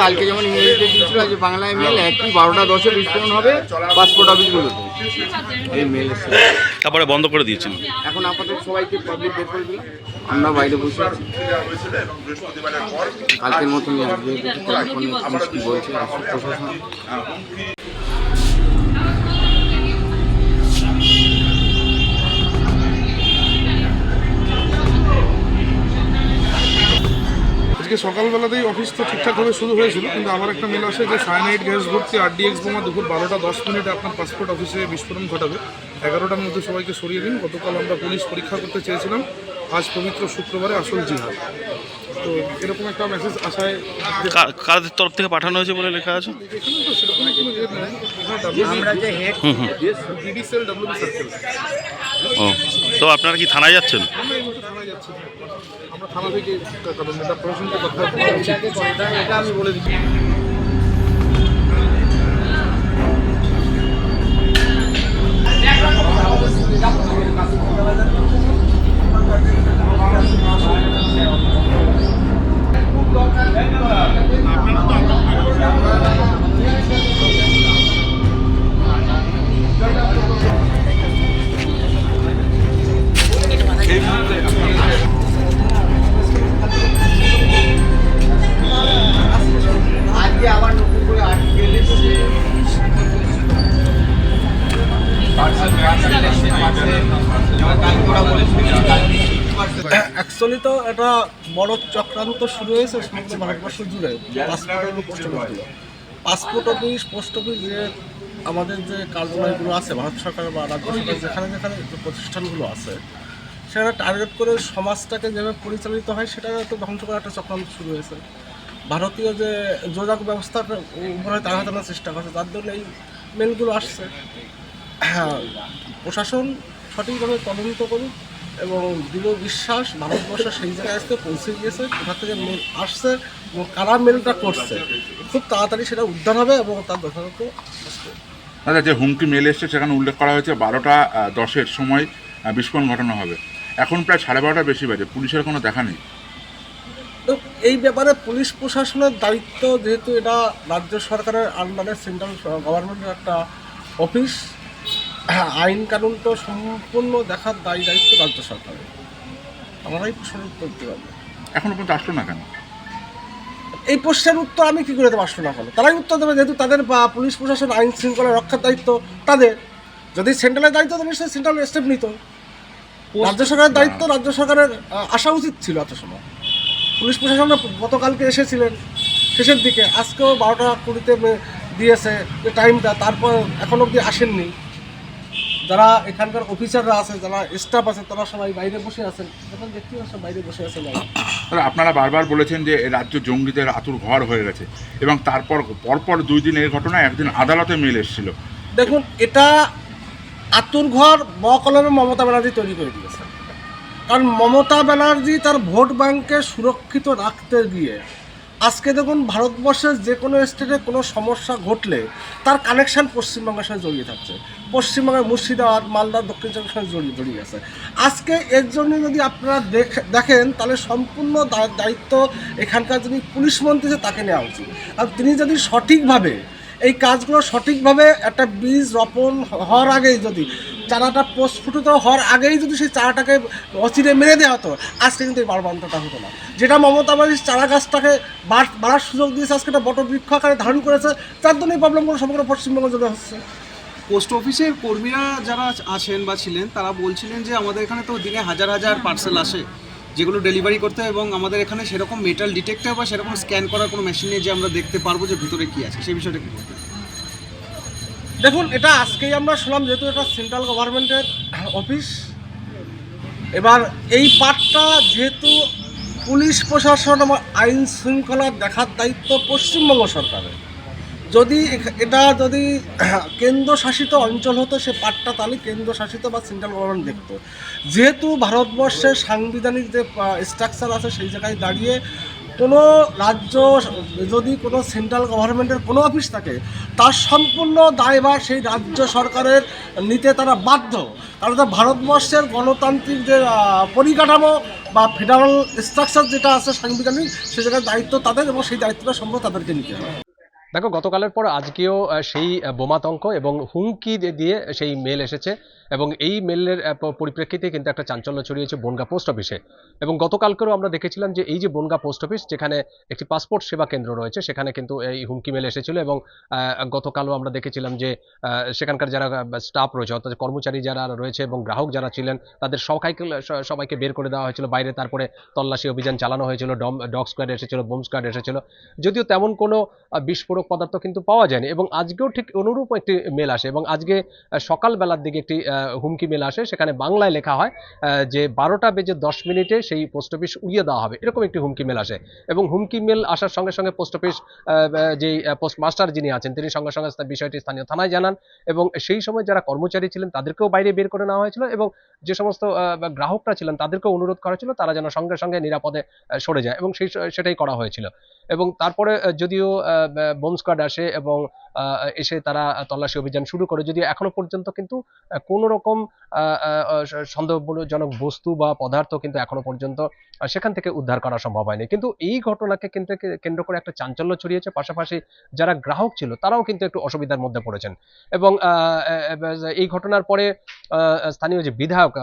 কালকে যেমন ইংরেজিতে দিয়েছিল যে বাংলায় মেল একই 12:10 বিস্ফোরণ হবে পাসপোর্ট অফিসগুলোতে। এই মেল তারপরে বন্ধ করে দিয়েছেন। এখন আপাতত সবাইকে পাবলিক বের করে দিলাম, আমরা বাইরে বসে আছি। কালকের মতনই আসবে কি বলছে প্রশাসন। আজকে সকালবেলাতেই অফিস তো ঠিকঠাকভাবে শুরু হয়েছিল, কিন্তু আমার একটা মেল আসে যে সায়ানাইড গ্যাস ভর্তি RDX বোমা দুপুর 12:10 আপনার পাসপোর্ট অফিসে বিস্ফোরণ ঘটাবে। 11টার মধ্যে সবাইকে সরিয়ে দিন। গতকাল আমরা পুলিশ পরীক্ষা করতে চেয়েছিলাম, আজ পবিত্র শুক্রবারে আসল জিহাদ। তো এরকম একটা মেসেজ আসায় কাদের তরফ থেকে পাঠানো হয়েছে বলে লেখা আছে? এখানে তো সেরকম কোনো ইয়ে নেই। আমরা যে head DD cell WB circle. ও, তো আপনারা কি থানায় যাচ্ছেন? আমরা এই মুহূর্তে থানায় যাচ্ছি। আমরা থানা থেকে কারণ এটা প্রশাসনকে কথা বলছি, এটা আমি বলে দিচ্ছি। আজকে আবার নতুন করে আর্টিকেল এসেছে, অ্যাকচুয়ালি তো এটা বড় চক্রান্ত শুরু হয়েছে সমগ্র ভারতবর্ষ জুড়ে। পাসপোর্ট অফিস পোস্ট অফিস যে আমাদের যে কার্যালয়গুলো আছে ভারত সরকার বা রাজ্য সরকার যেখানে যেখানে যে প্রতিষ্ঠানগুলো আছে সেখানে টার্গেট করে সমাজটাকে যেভাবে পরিচালিত হয় সেটা একটু ধ্বংস করার একটা চক্রান্ত শুরু হয়েছে। ভারতীয় যে যোগাযোগ ব্যবস্থাটা উপরে তাড়া হাতানোর চেষ্টা করছে, তার জন্য এই মেলগুলো আসছে। হ্যাঁ, প্রশাসন সঠিকভাবে তদন্ত করুক এবং দৃঢ় বিশ্বাস ভারতবর্ষ সেই জায়গায় আজকে পৌঁছে গিয়েছে, কোথা থেকে মেল আসছে এবং কারা মেলটা করছে খুব তাড়াতাড়ি সেটা উদ্ধার হবে এবং তার যথাযথ দাদা যে হুমকি মেল এসছে সেখানে উল্লেখ করা হয়েছে 12:10 সময় বিস্ফোরণ ঘটানো হবে। এখন প্রায় 12:30 বেশি বাজে, পুলিশের কোনো দেখা নেই। তো এই ব্যাপারে পুলিশ প্রশাসনের দায়িত্ব, যেহেতু এটা রাজ্য সরকারের আন্ডারে সেন্ট্রাল গভর্নমেন্টের একটা অফিস, আইন কানুন তো সম্পূর্ণ দেখার দায়িত্ব রাজ্য সরকারের। আমরাই প্রশ্নের উত্তর দিতে পারবো। এখনো পর্যন্ত আসলো না কেন? এই প্রশ্নের উত্তর আমি কী করে দেবো? আসলো না কেন তারাই উত্তর দেবে, যেহেতু তাদের বা পুলিশ প্রশাসন আইন শৃঙ্খলা রক্ষার দায়িত্ব তাদের। যদি সেন্ট্রালের দায়িত্ব তো নিশ্চয়ই সেন্ট্রাল স্টেপ নিত। রাজ্য সরকারের দায়িত্ব রাজ্য সরকারের আসা উচিত ছিল এত সময়। পুলিশ প্রশাসন গতকালকে এসেছিলেন শেষের দিকে, আজকেও 12:20 দিয়েছে যে টাইমটা, তারপর এখন অবধি আসেননি। যারা এখানকার অফিসাররা আছে, যারা স্টাফ আছে, তারা সবাই বাইরে বসে আছেন। এখন দেখতে পাচ্ছেন বাইরে বসে আছেন। আপনারা বারবার বলেছেন যে রাজ্য জঙ্গিদের আতুর ঘর হয়ে গেছে এবং তারপর পরপর 2 দিন এই ঘটনা, একদিন আদালতে মেল এসেছিল। দেখুন, এটা আতুর ঘর বকলমে মমতা ব্যানার্জি তৈরি করে দিয়েছে। কারণ মমতা ব্যানার্জি তার ভোট ব্যাংককে সুরক্ষিত রাখতে গিয়ে আজকে দেখুন ভারতবর্ষের যে কোনো স্টেটে কোনো সমস্যা ঘটলে তার কানেকশান পশ্চিমবঙ্গের সাথে জড়িয়ে থাকছে। পশ্চিমবঙ্গের মুর্শিদাবাদ, মালদা, দক্ষিণ চব্বিশ পরগনার সঙ্গে জড়িয়ে গেছে। আজকে এর জন্য যদি আপনারা দেখেন তাহলে সম্পূর্ণ দায়িত্ব এখানকার যিনি পুলিশ মন্ত্রী আছে তাকে নেওয়া উচিত। আর তিনি যদি সঠিকভাবে এই কাজগুলো সঠিকভাবে একটা বীজ রোপণ হওয়ার আগেই, যদি চারাটা প্রস্ফুটিত হওয়ার আগেই যদি সেই চারাটাকে অচিরে মেরে দেওয়া হতো, আজকে কিন্তু এই বাড়বান্তটা হতো না। যেটা মমতা ব্যানার্জি চারা গাছটাকে বাড়ার সুযোগ দিয়েছে, আজকে একটা বটবৃক্ষ আকারে ধারণ করেছে, তার জন্য এই প্রবলেমগুলো সমগ্র পশ্চিমবঙ্গ জুড়ে হচ্ছে। পোস্ট অফিসের কর্মীরা যারা আছেন বা ছিলেন তারা বলছিলেন যে আমাদের এখানে তো দিনে হাজার হাজার পার্সেল আসে যেগুলো ডেলিভারি করতে হয়, এবং আমাদের এখানে সেরকম মেটাল ডিটেক্টর বা সেরকম স্ক্যান করার কোনো মেশিন নেই যে আমরা দেখতে পারবো যে ভিতরে কী আছে। সেই বিষয়টা কী বলবেন? দেখুন, এটা আজকেই আমরা শুনলাম, যেহেতু এটা সেন্ট্রাল গভর্নমেন্টের অফিস। এবার এই পার্টটা যেহেতু পুলিশ প্রশাসন এবং আইন শৃঙ্খলা দেখার দায়িত্ব পশ্চিমবঙ্গ সরকারের, যদি এটা যদি কেন্দ্রশাসিত অঞ্চল হতো সে পার্টটা তাহলে কেন্দ্রশাসিত বা সেন্ট্রাল গভর্নমেন্ট দেখত। যেহেতু ভারতবর্ষের সাংবিধানিক যে স্ট্রাকচার আছে সেই জায়গায় দাঁড়িয়ে কোনো রাজ্য যদি কোনো সেন্ট্রাল গভর্নমেন্টের কোনো অফিস থাকে, তার সম্পূর্ণ দায়ভার সেই রাজ্য সরকারের নিতে তারা বাধ্য। কারণ ভারতবর্ষের গণতান্ত্রিক যে পরিকাঠামো বা ফেডারেল স্ট্রাকচার যেটা আছে সাংবিধানিক, সে জায়গায় দায়িত্ব তাদের এবং সেই দায়িত্বটা সম্ভব তাদেরকে নিতে হবে। দেখো, গতকালের পর আজকেও সেই বোমাতঙ্ক এবং হুমকি দিয়ে সেই মেল এসেছে এবং এই মেলের পরিপ্রেক্ষিতে কিন্তু একটা চাঞ্চল্য ছড়িয়েছে বনগাঁ পোস্ট অফিসে। এবং গতকালকেও আমরা দেখেছিলাম যে এই যে বনগাঁ পোস্ট অফিস, যেখানে একটি পাসপোর্ট সেবা কেন্দ্র রয়েছে, সেখানে কিন্তু এই হুমকি মেল এসেছিল এবং গতকালও আমরা দেখেছিলাম যে সেখানকার যারা স্টাফ রয়েছে, অর্থাৎ কর্মচারী যারা রয়েছে এবং গ্রাহক যারা ছিলেন, তাদের সবাইকে বের করে দেওয়া হয়েছিল বাইরে। তারপরে তল্লাশি অভিযান চালানো হয়েছিল, ডগ স্কোয়াড এসেছিল, বোম স্কোয়াড এসেছিল, যদিও তেমন কোনো বিস্ফোরক পদার্থ কিন্তু পাওয়া যায়নি। এবং আজকেও ঠিক অনুরূপ একটি মেল আসে এবং আজকে সকালবেলার দিকে একটি হুমকি মেল আসে, সেখানে বাংলায় লেখা হয় যে 12:10 সেই পোস্ট অফিস উড়িয়ে দেওয়া হবে, এরকম একটি হুমকি মেল আসে। এবং হুমকি মেল আসার সঙ্গে সঙ্গে পোস্ট অফিস যেই পোস্টমাস্টার যিনি আছেন, তিনি সঙ্গে সঙ্গে বিষয়টি স্থানীয় থানায় জানান এবং সেই সময় যারা কর্মচারী ছিলেন তাদেরকেও বাইরে বের করে নেওয়া হয়েছিল এবং যে সমস্ত গ্রাহকরা ছিলেন তাদেরকেও অনুরোধ করা ছিল তারা যেন সঙ্গে সঙ্গে নিরাপদে সরে যায় এবং সেটাই করা হয়েছিল। এবং তারপরে যদিও বোম স্কোয়াড আসে এবং এসে তারা তল্লাশি অভিযান শুরু করে, যদিও এখনো পর্যন্ত কিন্তু কোনো রকম সন্দেহজনক বস্তু বা পদার্থ কিন্তু এখনো পর্যন্ত সেখান থেকে উদ্ধার করা সম্ভব হয়নি। কিন্তু এই ঘটনাকে কেন্দ্র করে একটা চাঞ্চল্য ছড়িয়েছে, পাশাপাশি যারা গ্রাহক ছিল তারাও কিন্তু একটু অসুবিধার মধ্যে পড়েছেন। এবং এই ঘটনার পরে স্থানীয় যে বিধায়ক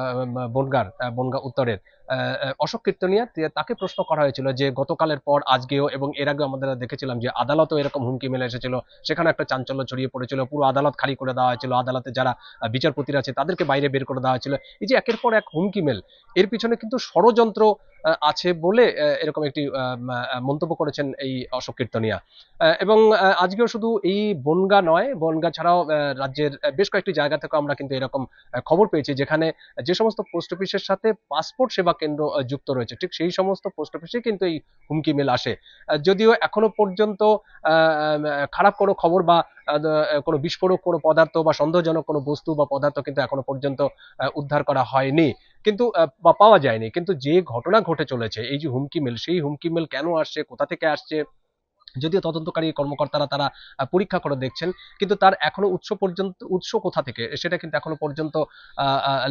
বনগাঁ উত্তরের অশোক কীর্তনিয়া, তাকে প্রশ্ন করা হয়েছিল যে গতকালের পর আজকেও এবং এর আগে আমাদের দেখেছিলাম যে আদালতেও এরকম হুমকি মেলে এসেছিল, সেখানে একটা চাঞ্চল্য ছড়িয়ে পড়েছিল, পুরো আদালত খালি করে দেওয়া হয়েছিল, আদালতে যারা বিচারপতিরা আছে তাদেরকে বাইরে বের করে দেওয়া হয়েছিল। এই যে একের পর এক হুমকি মেল, এর পিছনে কিন্তু ষড়যন্ত্র আছে বলে এরকম একটি মন্তব্য করেছেন এই অশোক কীর্তনিয়া। এবং আজকেও শুধু এই বনগাঁ নয়, বনগাঁ ছাড়াও রাজ্যের বেশ কয়েকটি জায়গা থেকে আমরা কিন্তু এরকম খবর পেয়েছি যেখানে যে সমস্ত পোস্ট অফিসের সাথে পাসপোর্ট সেবা কেন্দ্র যুক্ত রয়েছে, ঠিক সেই সমস্ত পোস্ট অফিসে কিন্তু এই হুমকি মেল আসে। যদিও এখনো পর্যন্ত খারাপ কোনো খবর বা কোনো বিস্ফোরক কোনো পদার্থ বা সন্দেহজনক কোনো বস্তু বা পদার্থ কিন্তু এখনো পর্যন্ত উদ্ধার করা হয়নি, কিন্তু বা পাওয়া যায়নি। কিন্তু যে ঘটনা ঘটে চলেছে, এই যে হুমকি মেল, সেই হুমকি মেল কেন আসছে, কোথা থেকে আসছে, যদিও তদন্তকারী কর্মকর্তারা তারা পরীক্ষা করে দেখছেন, কিন্তু তার এখনো উৎস কোথা থেকে সেটা কিন্তু এখনো পর্যন্ত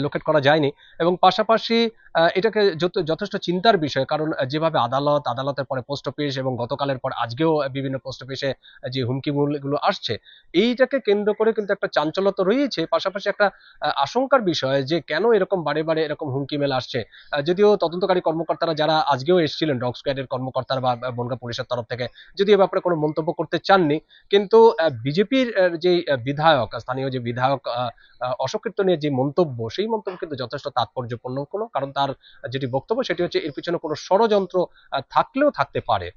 লোকেট করা যায়নি। এবং পাশাপাশি এটাকে যথেষ্ট চিন্তার বিষয়, কারণ যেভাবে আদালতের পরে পোস্ট অফিস এবং গতকালের পর আজকেও বিভিন্ন পোস্ট অফিসে যে হুমকিগুলো আসছে, এইটাকে কেন্দ্র করে কিন্তু একটা চাঞ্চল্য তো রয়েছে, পাশাপাশি একটা আশঙ্কার বিষয় যে কেন এরকম বারে বারে এরকম হুমকি মেল আসছে। যদিও তদন্তকারী কর্মকর্তারা যারা আজকেও এসেছিলেন, ডগ স্কোয়াডের কর্মকর্তারা বা বনগাঁ পুলিশের তরফ থেকে, যদি এ ব্যাপারে কোনো মন্তব্য করতে চাননি, কিন্তু বিজেপির যে বিধায়ক, স্থানীয় যে বিধায়ক অশোক কীর্তনিয়ার যে মন্তব্য, সেই মন্তব্য কিন্তু যথেষ্ট তাৎপর্যপূর্ণ, কারণ তার যেটি বক্তব্য সেটি হচ্ছে এর পিছনে কোনো ষড়যন্ত্র থাকলেও থাকতে পারে।